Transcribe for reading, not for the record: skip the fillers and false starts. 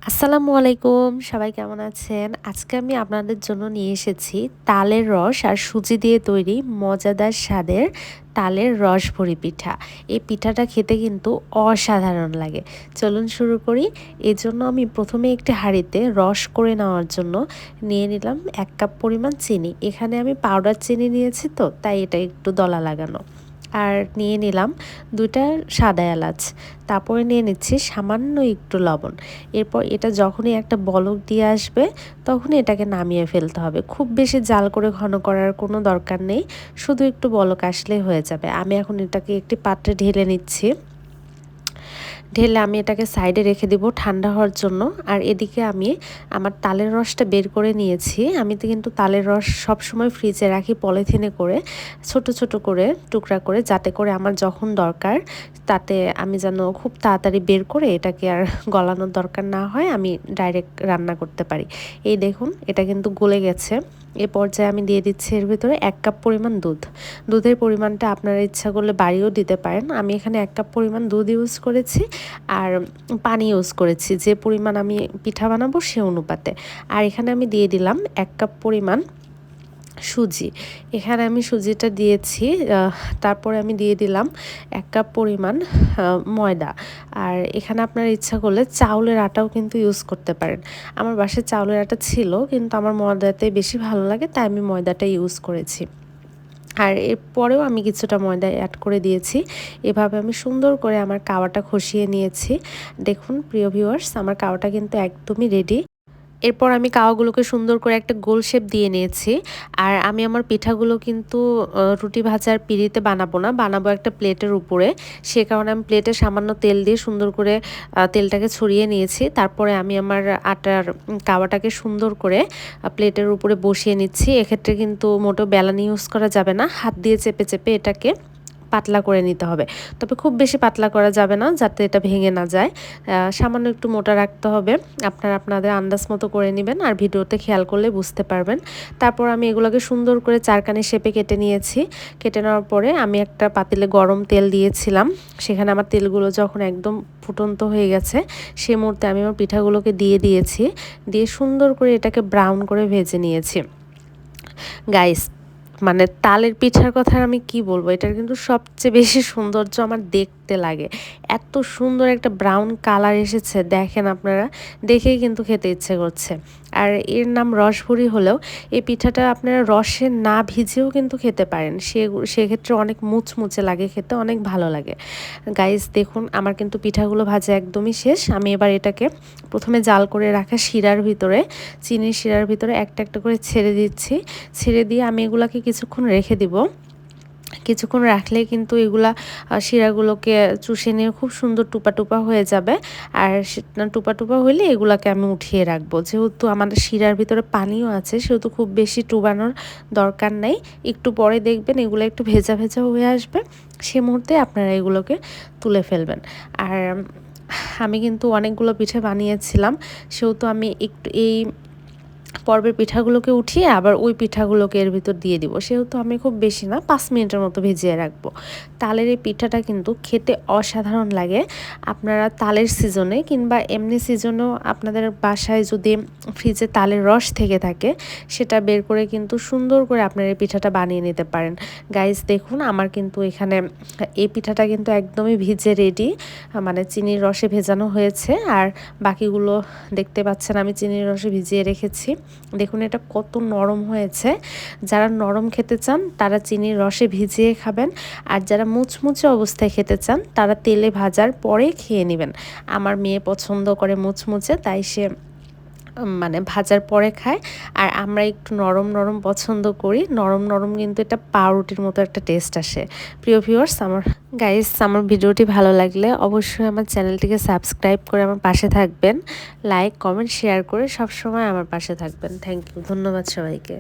আসসালামু আলাইকুম, সবাই কেমন আছেন? আজকে আমি আপনাদের জন্য নিয়ে এসেছি তালের রস আর সুজি দিয়ে তৈরি মজাদার স্বাদের তালের রসভরি পিঠা। এই পিঠাটা খেতে কিন্তু অসাধারণ লাগে। চলুন শুরু করি। এজন্য আমি প্রথমে একটি হাঁড়িতে রস করে নেওয়ার জন্য নিয়ে নিলাম ১ কাপ পরিমাণ চিনি। এখানে আমি পাউডার চিনি নিয়েছি তো তাই এটা একটু দলা লাগানো। আর নিয়ে নিলাম ২টা সাদা এলাচ। তারপরে নিয়ে নিচ্ছি সামান্য একটু লবণ। এরপর এটা যখনই একটা বলক দিয়ে আসবে তখনই এটাকে নামিয়ে ফেলতে হবে। খুব বেশি জাল করে ঘন করার কোনো দরকার নেই, শুধু একটু বলক আসলেই হয়ে যাবে। আমি এখন এটাকে একটি পাত্রে ঢেলে নিচ্ছি। ঢেলে আমি এটাকে সাইডে রেখে দিব ঠান্ডা হওয়ার জন্য। আর এদিকে আমি আমার তালের রসটা বের করে নিয়েছি। আমি তো কিন্তু তালের রস সবসময় ফ্রিজে রাখি পলিথিনে করে, ছোট ছোট করে টুকরা করে, যাতে করে আমার যখন দরকার তাতে আমি যেন খুব তাড়াতাড়ি বের করে এটাকে আর গলানোর দরকার না হয়, আমি ডাইরেক্ট রান্না করতে পারি। এই দেখুন এটা কিন্তু গলে গেছে। এ পর্যায়ে আমি দিয়ে দিচ্ছি এর ভিতরে ১ কাপ পরিমাণ দুধ। দুধের পরিমাণটা আপনারা ইচ্ছা করলে বাড়িয়েও দিতে পারেন। আমি এখানে ১ কাপ পরিমাণ দুধ ইউজ করেছি আর পানি ইউজ করেছি, যে পরিমাণ আমি পিঠা বানাবো সে অনুপাতে। আর এখানে আমি দিয়ে দিলাম ১ কাপ পরিমাণ সুজি। এখানে আমি সুজিটা দিয়েছি। তারপরে আমি দিয়ে দিলাম ১ কাপ পরিমাণ ময়দা। আর এখানে আপনার ইচ্ছা করলে চাউলের আটাও কিন্তু ইউজ করতে পারেন। আমার বাসায় চাউলের আটা ছিল, কিন্তু আমার ময়দাতে বেশি ভালো লাগে তাই আমি ময়দাটা ইউজ করেছি। আর এরপরেও আমি কিছুটা ময়দা অ্যাড করে দিয়েছি। এভাবে আমি সুন্দর করে আমার কাওয়াটা খসিয়ে নিয়েছি। দেখুন প্রিয় ভিউয়ার্স, আমার কাওয়াটা কিন্তু একদমই রেডি। এরপর আমি কাওয়াগুলোকে সুন্দর করে একটা গোল শেপ দিয়ে নিয়েছি। আর আমি আমার পিঠাগুলো কিন্তু রুটি ভাজার পিঁড়িতে বানাবো না, বানাবো একটা প্লেটের উপরে। সে কারণে আমি প্লেটে সামান্য তেল দিয়ে সুন্দর করে তেলটাকে ছড়িয়ে নিয়েছি। তারপরে আমি আমার আটার কাওয়াটাকে সুন্দর করে প্লেটের উপরে বসিয়ে নিচ্ছি। এক্ষেত্রে কিন্তু মোটেও বেলানি ইউজ করা যাবে না, হাত দিয়ে চেপে চেপে এটাকে পাতলা করে নিতে হবে। তবে খুব বেশি পাতলা করা যাবে না, যাতে এটা ভেঙে না যায়। সামান্য একটু মোটা রাখতে হবে। আপনারা আপনাদের আন্দাজ মতো করে নেবেন, আর ভিডিওতে খেয়াল করলে বুঝতে পারবেন। তারপর আমি এগুলোকে সুন্দর করে চারকানি শেপে কেটে নিয়েছি। কেটে নেওয়ার পরে আমি একটা পাতিলে গরম তেল দিয়েছিলাম। সেখানে আমার তেলগুলো যখন একদম ফুটন্ত হয়ে গেছে, সে মুহূর্তে আমি আমার পিঠাগুলোকে দিয়ে দিয়েছি। দিয়ে সুন্দর করে এটাকে ব্রাউন করে ভেজে নিয়েছি। গাইস, মানে তালের পিঠার কথা আমি কি বলবো, এটার কিন্তু সবচেয়ে বেশি সৌন্দর্য আমার দেখতে লাগে। এত সুন্দর একটা ব্রাউন কালার এসেছে, দেখেন আপনারা, দেখেই কিন্তু খেতে ইচ্ছে করছে। আর এর নাম রসভরি হলেও এই পিঠাটা আপনারা রসে না ভিজেও কিন্তু খেতে পারেন। সেক্ষেত্রে অনেক মুচমুচে লাগে, খেতে অনেক ভালো লাগে। গাইস দেখুন, আমার কিন্তু পিঠাগুলো ভাজা একদমই শেষ। আমি এবার এটাকে প্রথমে জাল করে রাখা শিরার ভিতরে, চিনির শিরার ভিতরে একটা একটা করে ছেড়ে দিচ্ছি। ছেড়ে দিয়ে আমি এগুলাকে কিছুক্ষণ রেখে দিব। কিছুক্ষণ রাখলে কিন্তু এগুলা শিরাগুলোকে চুষে নিয়ে খুব সুন্দর টুপা টুপা হয়ে যাবে। আর টুপা টুপা হইলে এগুলাকে আমি উঠিয়ে রাখবো। যেহেতু আমাদের শিরার ভিতরে পানিও আছে, সেহেতু খুব বেশি টুবানোর দরকার নেই। একটু পরে দেখবেন এগুলো একটু ভেজা ভেজা হয়ে আসবে, সে মুহূর্তে আপনারা এগুলোকে তুলে ফেলবেন। আর আমি কিন্তু অনেকগুলো পিঠে বানিয়েছিলাম, সেহেতু আমি একটু এই পর্বের পিঠাগুলোকে উঠিয়ে আবার ওই পিঠাগুলোকে এর ভিতর দিয়ে দিব। সেহেতু আমি খুব বেশি না, 5 মিনিটের মতো ভিজিয়ে রাখবো। তালের এই পিঠাটা কিন্তু খেতে অসাধারণ লাগে। আপনারা তালের সিজনে কিংবা এমনি সিজনেও আপনাদের বাসায় যদি ফ্রিজে তালের রস থেকে থাকে, সেটা বের করে কিন্তু সুন্দর করে আপনারা এই পিঠাটা বানিয়ে নিতে পারেন। গাইস দেখুন, আমার কিন্তু এখানে এই পিঠাটা কিন্তু একদমই ভিজে রেডি, মানে চিনির রসে ভেজানো হয়েছে। আর বাকিগুলো দেখতে পাচ্ছেন আমি চিনির রসে ভিজিয়ে রেখেছি। দেখুন এটা কত নরম হয়েছে। যারা নরম খেতে চান তারা চিনির রসে ভিজিয়ে খাবেন, আর যারা মুচমুচে অবস্থায় খেতে চান তারা তেলে ভাজার পরে খেয়ে নেবেন। আমার মেয়ে পছন্দ করে মুচমুচে, তাই সে মানে ভাজার পরে খায়। আর আমরা একটু নরম নরম পছন্দ করি। নরম নরম কিন্তু এটা পাউরুটির মতো একটা টেস্ট আসে। প্রিয় ভিউয়ার্স, আমার ভিডিওটি ভালো লাগলে অবশ্যই আমার চ্যানেলটিকে সাবস্ক্রাইব করে আমার পাশে থাকবেন। লাইক কমেন্ট শেয়ার করে সবসময় আমার পাশে থাকবেন। থ্যাংক ইউ, ধন্যবাদ সবাইকে।